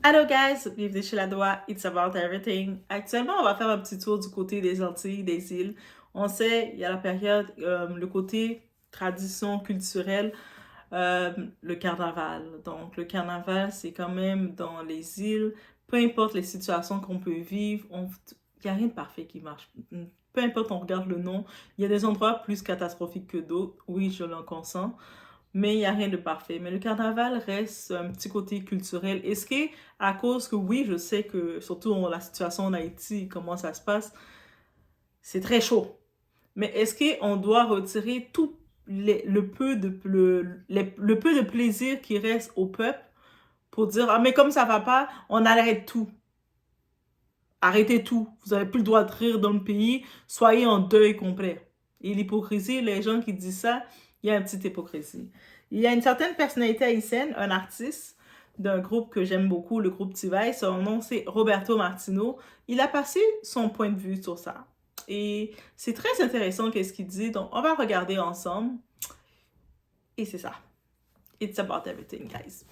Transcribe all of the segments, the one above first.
Hello guys, bienvenue chez La Doigt, It's About Everything. Actuellement, on va faire un petit tour du côté des Antilles, des îles. On sait, il y a la période, le côté tradition culturelle, le carnaval. Donc, le carnaval, c'est quand même dans les îles, peu importe les situations qu'on peut vivre, il n'y a rien de parfait qui marche. Peu importe, on regarde le nom, il y a des endroits plus catastrophiques que d'autres, oui, je l'en consens. Mais il n'y a rien de parfait. Mais le carnaval reste un petit côté culturel. Est-ce que, à cause que oui, je sais que, surtout la situation en Haïti, comment ça se passe, c'est très chaud. Mais est-ce qu'on doit retirer tout le peu de plaisir qui reste au peuple pour dire, ah, mais comme ça va pas, on arrête tout. Arrêtez tout. Vous n'avez plus le droit de rire dans le pays. Soyez en deuil complet. Et l'hypocrisie, les gens qui disent ça, il y a une petite hypocrisie. Il y a une certaine personnalité haïtienne, un artiste d'un groupe que j'aime beaucoup, le groupe Tivaï. Son nom, c'est Roberto Martino. Il a passé son point de vue sur ça. Et c'est très intéressant qu'est-ce qu'il dit. Donc, on va regarder ensemble. Et c'est ça. It's about everything, guys.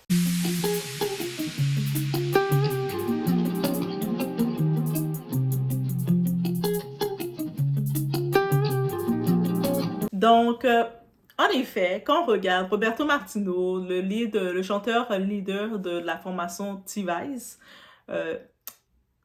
Donc, en effet, quand on regarde Roberto Martino, le chanteur leader de la formation T-Vice,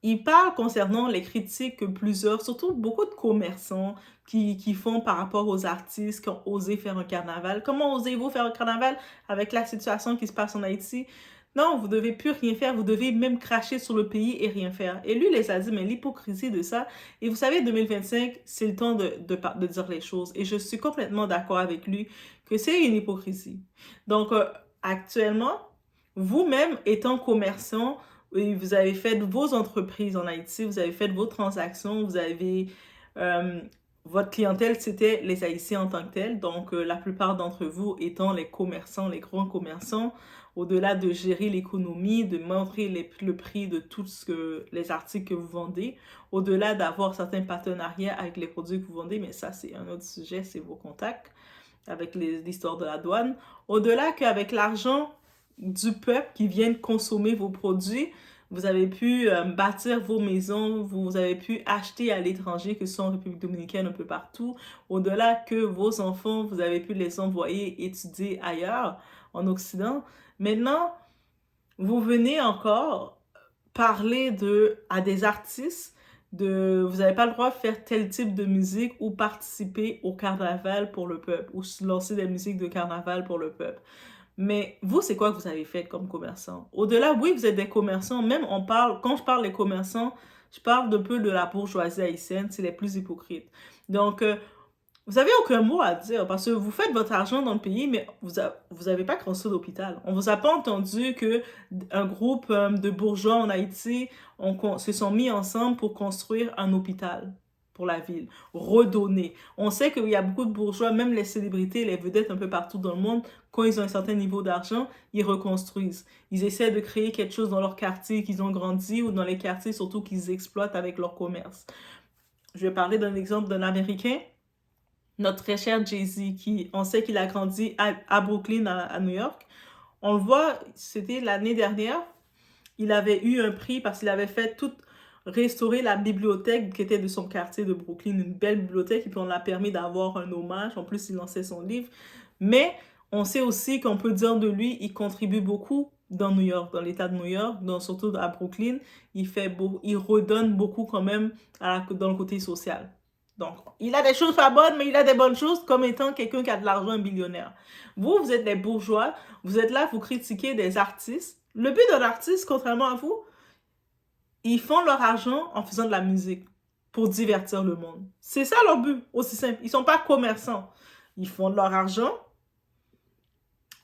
il parle concernant les critiques que plusieurs, surtout beaucoup de commerçants qui font par rapport aux artistes qui ont osé faire un carnaval. Comment osez-vous faire un carnaval avec la situation qui se passe en Haïti? Non, vous devez plus rien faire, vous devez même cracher sur le pays et rien faire. Et lui, les a dit, mais l'hypocrisie de ça. Et vous savez, 2025, c'est le temps de dire les choses. Et je suis complètement d'accord avec lui que c'est une hypocrisie. Donc, actuellement, vous-même étant commerçant, et vous avez fait vos entreprises en Haïti, vous avez fait vos transactions, vous avez... votre clientèle, c'était les Haïtiens en tant que tels. Donc, la plupart d'entre vous étant les commerçants, les grands commerçants, au-delà de gérer l'économie, de montrer le prix de tous les articles que vous vendez, au-delà d'avoir certains partenariats avec les produits que vous vendez, mais ça, c'est un autre sujet, c'est vos contacts avec l'histoire de la douane. Au-delà qu'avec l'argent du peuple qui vient consommer vos produits, vous avez pu bâtir vos maisons, vous avez pu acheter à l'étranger, que ce soit en République dominicaine, un peu partout. Au-delà que vos enfants, vous avez pu les envoyer étudier ailleurs, en Occident. Maintenant, vous venez encore parler à des artistes vous n'avez pas le droit de faire tel type de musique ou participer au carnaval pour le peuple ou lancer des musiques de carnaval pour le peuple. Mais vous, c'est quoi que vous avez fait comme commerçant? Au-delà, oui, vous êtes des commerçants. Même quand je parle des commerçants, je parle un peu de la bourgeoisie haïtienne, c'est les plus hypocrites. Donc, vous n'avez aucun mot à dire parce que vous faites votre argent dans le pays, mais vous avez pas construit d'hôpital. On vous a pas entendu que un groupe de bourgeois en Haïti se sont mis ensemble pour construire un hôpital pour la ville, redonner. On sait qu'il y a beaucoup de bourgeois, même les célébrités, les vedettes un peu partout dans le monde, quand ils ont un certain niveau d'argent, ils reconstruisent. Ils essaient de créer quelque chose dans leur quartier qu'ils ont grandi ou dans les quartiers surtout qu'ils exploitent avec leur commerce. Je vais parler d'un exemple d'un Américain, notre très cher Jay-Z, on sait qu'il a grandi à Brooklyn, à New York. On le voit, c'était l'année dernière, il avait eu un prix parce qu'il avait fait restaurer la bibliothèque qui était de son quartier de Brooklyn, une belle bibliothèque, et puis on l'a permis d'avoir un hommage. En plus, il lançait son livre. Mais on sait aussi qu'on peut dire de lui, il contribue beaucoup dans New York, dans l'État de New York, surtout à Brooklyn. Il redonne beaucoup quand même dans le côté social. Donc, il a des choses pas bonnes, mais il a des bonnes choses comme étant quelqu'un qui a de l'argent, un millionnaire. Vous êtes des bourgeois, vous êtes là, vous critiquez des artistes. Le but d'un artiste, contrairement à vous, ils font leur argent en faisant de la musique pour divertir le monde. C'est ça leur but, aussi simple. Ils sont pas commerçants. Ils font de leur argent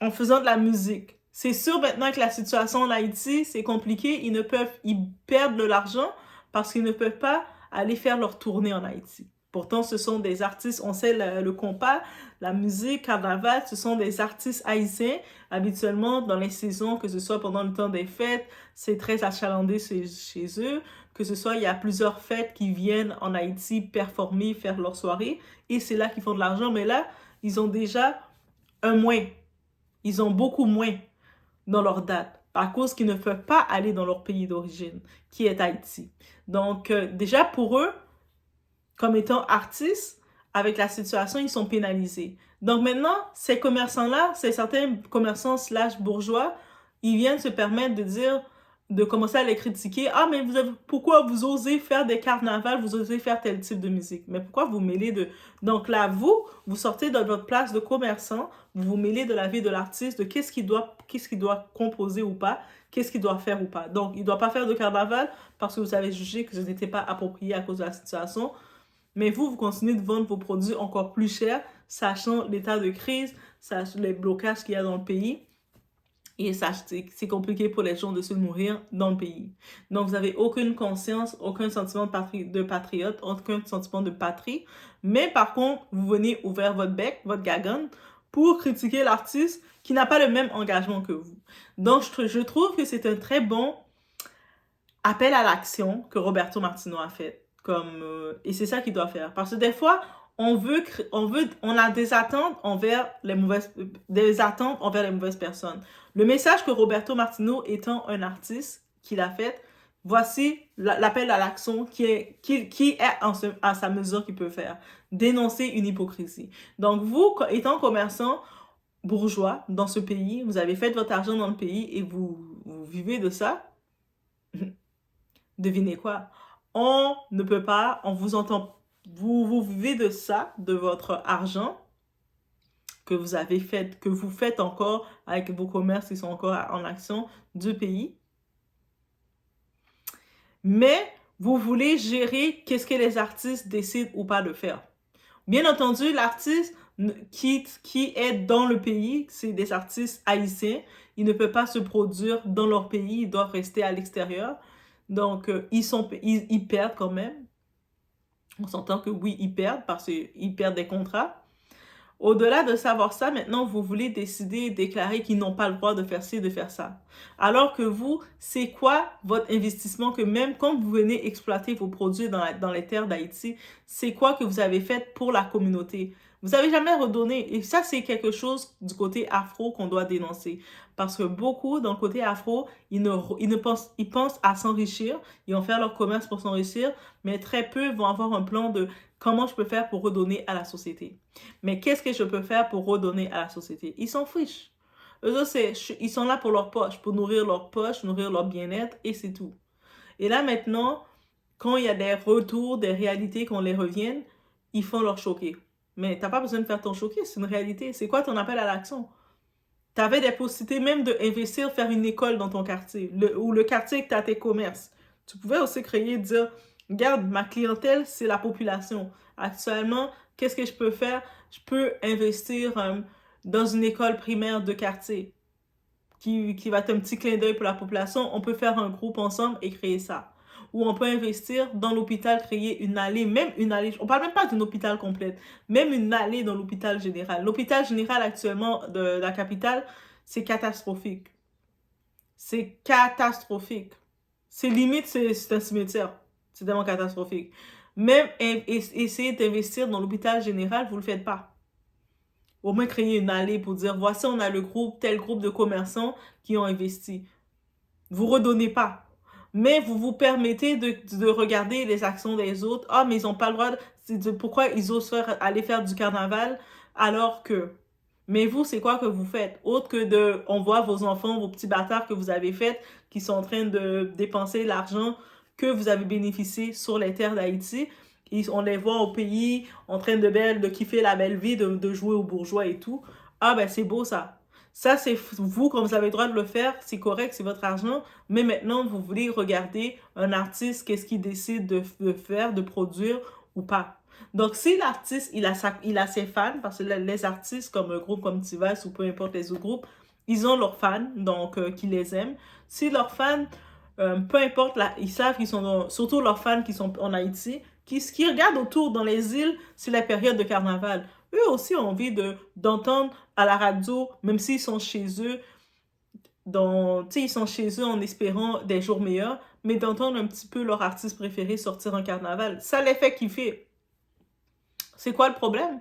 en faisant de la musique. C'est sûr maintenant que la situation en Haïti, c'est compliqué. Ils perdent de l'argent parce qu'ils ne peuvent pas aller faire leur tournée en Haïti. Pourtant, ce sont des artistes, on sait le compas, la musique, carnaval, ce sont des artistes haïtiens. Habituellement, dans les saisons, que ce soit pendant le temps des fêtes, c'est très achalandé chez eux. Que ce soit, il y a plusieurs fêtes qui viennent en Haïti performer, faire leur soirée. Et c'est là qu'ils font de l'argent. Mais là, ils ont déjà un moins. Ils ont beaucoup moins dans leur date. à cause qu'ils ne peuvent pas aller dans leur pays d'origine, qui est Haïti. Donc, déjà pour eux, comme étant artistes, avec la situation, ils sont pénalisés. Donc maintenant, ces commerçants-là, ces certains commerçants slash bourgeois, ils viennent se permettre de dire, de commencer à les critiquer. Ah, mais pourquoi vous osez faire des carnavals, vous osez faire tel type de musique? Mais pourquoi vous mêlez de... Donc là, vous sortez de votre place de commerçant, vous vous mêlez de la vie de l'artiste, de qu'est-ce qu'il doit composer ou pas, qu'est-ce qu'il doit faire ou pas. Donc, il ne doit pas faire de carnaval parce que vous avez jugé que ce n'était pas approprié à cause de la situation. Mais vous continuez de vendre vos produits encore plus chers, sachant l'état de crise, sachant les blocages qu'il y a dans le pays. Et c'est compliqué pour les gens de se nourrir dans le pays. Donc, vous n'avez aucune conscience, aucun sentiment de patriote, aucun sentiment de patrie. Mais par contre, vous venez ouvrir votre bec, votre gagone, pour critiquer l'artiste qui n'a pas le même engagement que vous. Donc, je trouve que c'est un très bon appel à l'action que Roberto Martino a fait. Et c'est ça qu'il doit faire. Parce que des fois, on a des attentes envers les mauvaises personnes. Le message que Roberto Martino, étant un artiste qu'il a fait, voici l'appel à l'action qui est à sa mesure qu'il peut faire. Dénoncer une hypocrisie. Donc vous, étant commerçant bourgeois dans ce pays, vous avez fait votre argent dans le pays et vous vivez de ça. Devinez quoi? On ne peut pas, on vous entend, vous vivez de ça, de votre argent que vous avez fait, que vous faites encore avec vos commerces qui sont encore en action du pays. Mais vous voulez gérer qu'est-ce que les artistes décident ou pas de faire. Bien entendu, l'artiste qui est dans le pays, c'est des artistes haïtiens, ils ne peuvent pas se produire dans leur pays, ils doivent rester à l'extérieur. Donc, ils perdent quand même. On s'entend que oui, ils perdent parce qu'ils perdent des contrats. Au-delà de savoir ça, maintenant, vous voulez décider et déclarer qu'ils n'ont pas le droit de faire ci, de faire ça. Alors que vous, c'est quoi votre investissement que même quand vous venez exploiter vos produits dans les terres d'Haïti, c'est quoi que vous avez fait pour la communauté? Vous n'avez jamais redonné. Et ça, c'est quelque chose du côté afro qu'on doit dénoncer. Parce que beaucoup, dans le côté afro, ils pensent à s'enrichir. Ils vont faire leur commerce pour s'enrichir. Mais très peu vont avoir un plan de comment je peux faire pour redonner à la société. Mais qu'est-ce que je peux faire pour redonner à la société? Ils s'en fichent. Eux autres, ils sont là pour leur poche, pour nourrir leur poche, nourrir leur bien-être, et c'est tout. Et là, maintenant, quand il y a des retours, des réalités qu'on les revienne, ils font leur choquer. Mais t'as pas besoin de faire ton choquer, c'est une réalité. C'est quoi ton appel à l'action? Tu avais des possibilités même d'investir, faire une école dans ton quartier, ou le quartier que tu as tes commerces. Tu pouvais aussi créer, dire, regarde, ma clientèle, c'est la population. Actuellement, qu'est-ce que je peux faire? Je peux investir dans une école primaire de quartier qui va être un petit clin d'œil pour la population. On peut faire un groupe ensemble et créer ça. Ou on peut investir dans l'hôpital, créer une allée, même une allée. On parle même pas d'un hôpital complète, même une allée dans l'hôpital général. L'hôpital général actuellement de la capitale, c'est catastrophique. C'est catastrophique. C'est limite, c'est un cimetière. C'est tellement catastrophique. Même essayer d'investir dans l'hôpital général, vous le faites pas. Au moins créer une allée pour dire, voici, on a tel groupe de commerçants qui ont investi. Vous redonnez pas. Mais vous vous permettez de regarder les actions des autres. Ah, mais ils n'ont pas le droit pourquoi ils osent aller faire du carnaval alors que... Mais vous, c'est quoi que vous faites? Autre que on voit vos enfants, vos petits bâtards que vous avez faits, qui sont en train de dépenser l'argent que vous avez bénéficié sur les terres d'Haïti. On les voit au pays, en train de kiffer la belle vie, de jouer aux bourgeois et tout. Ah, ben c'est beau ça. Ça, c'est vous, comme vous avez le droit de le faire, c'est correct, c'est votre argent. Mais maintenant, vous voulez regarder un artiste, qu'est-ce qu'il décide de faire, de produire ou pas. Donc, si l'artiste, il a ses fans, parce que les artistes, comme un groupe comme Tivas ou peu importe les autres groupes, ils ont leurs fans, donc, qui les aiment. Si leurs fans, peu importe, ils savent qu'ils sont, surtout leurs fans qui sont en Haïti, qui regardent autour dans les îles, c'est la période de carnaval. Eux aussi ont envie d'entendre à la radio, même s'ils sont chez eux, ils sont chez eux en espérant des jours meilleurs, mais d'entendre un petit peu leur artiste préféré sortir en carnaval. Ça les fait kiffer. C'est quoi le problème?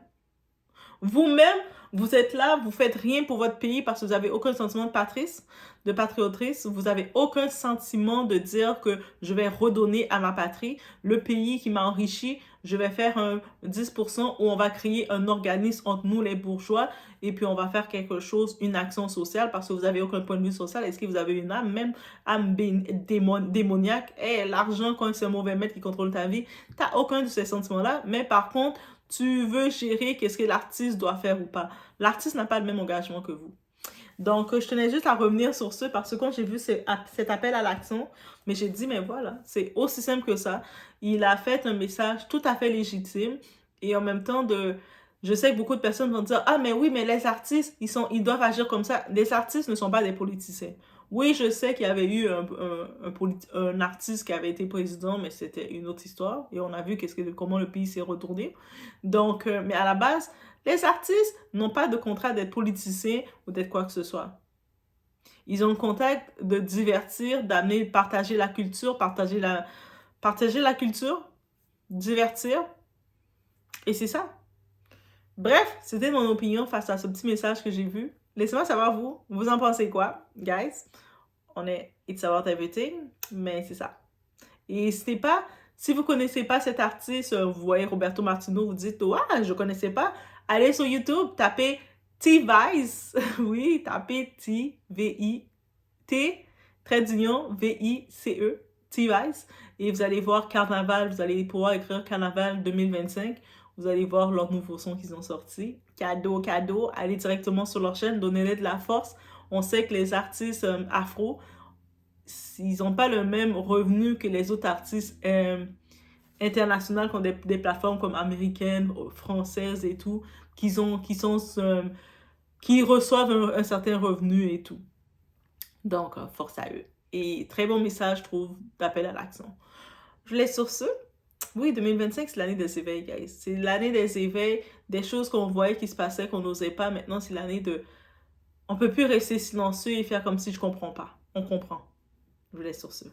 Vous-même, Vous êtes là, vous faites rien pour votre pays parce que vous n'avez aucun sentiment de patriotisme. Vous n'avez aucun sentiment de dire que je vais redonner à ma patrie. Le pays qui m'a enrichi, je vais faire un 10% où on va créer un organisme entre nous les bourgeois et puis on va faire quelque chose, une action sociale parce que vous n'avez aucun point de vue social. Est-ce que vous avez une âme, même âme démoniaque? Et l'argent, quand c'est un mauvais maître qui contrôle ta vie, tu n'as aucun de ces sentiments-là. Mais par contre, tu veux gérer qu'est-ce que l'artiste doit faire ou pas. L'artiste n'a pas le même engagement que vous. Donc, je tenais juste à revenir sur ce parce que quand j'ai vu cet appel à l'action, mais j'ai dit, mais voilà, c'est aussi simple que ça. Il a fait un message tout à fait légitime et en même temps je sais que beaucoup de personnes vont dire, ah, mais oui, mais les artistes, ils doivent agir comme ça. Les artistes ne sont pas des politiciens. Oui, je sais qu'il y avait eu un artiste qui avait été président, mais c'était une autre histoire. Et on a vu comment le pays s'est retourné. Donc, mais à la base, les artistes n'ont pas de contrat d'être politiciens ou d'être quoi que ce soit. Ils ont le contrat de divertir, d'amener, partager la culture, partager la culture, divertir. Et c'est ça. Bref, c'était mon opinion face à ce petit message que j'ai vu. Laissez-moi savoir vous en pensez quoi, guys? On est It's About Everything, mais c'est ça. Et si vous connaissez pas cet artiste, vous voyez Roberto Martino, vous dites, ah, je connaissais pas, allez sur YouTube, tapez T-Vice, oui, tapez T-V-I-T, trait d'union, V-I-C-E, T-Vice, et vous allez voir Carnaval, vous allez pouvoir écrire Carnaval 2025, vous allez voir leurs nouveaux sons qu'ils ont sortis. Cadeau, allez directement sur leur chaîne, donnez-les de la force. On sait que les artistes afro, ils n'ont pas le même revenu que les autres artistes internationaux qui ont des plateformes comme américaines, françaises et tout, qui reçoivent un certain revenu et tout. Donc, force à eux. Et très bon message, je trouve, d'appel à l'action. Je laisse sur ce. Oui, 2025, c'est l'année des éveils, guys. C'est l'année des éveils, des choses qu'on voyait qui se passaient, qu'on n'osait pas. Maintenant, c'est l'année de... On peut plus rester silencieux et faire comme si je comprends pas. On comprend. Je vous laisse sur ce.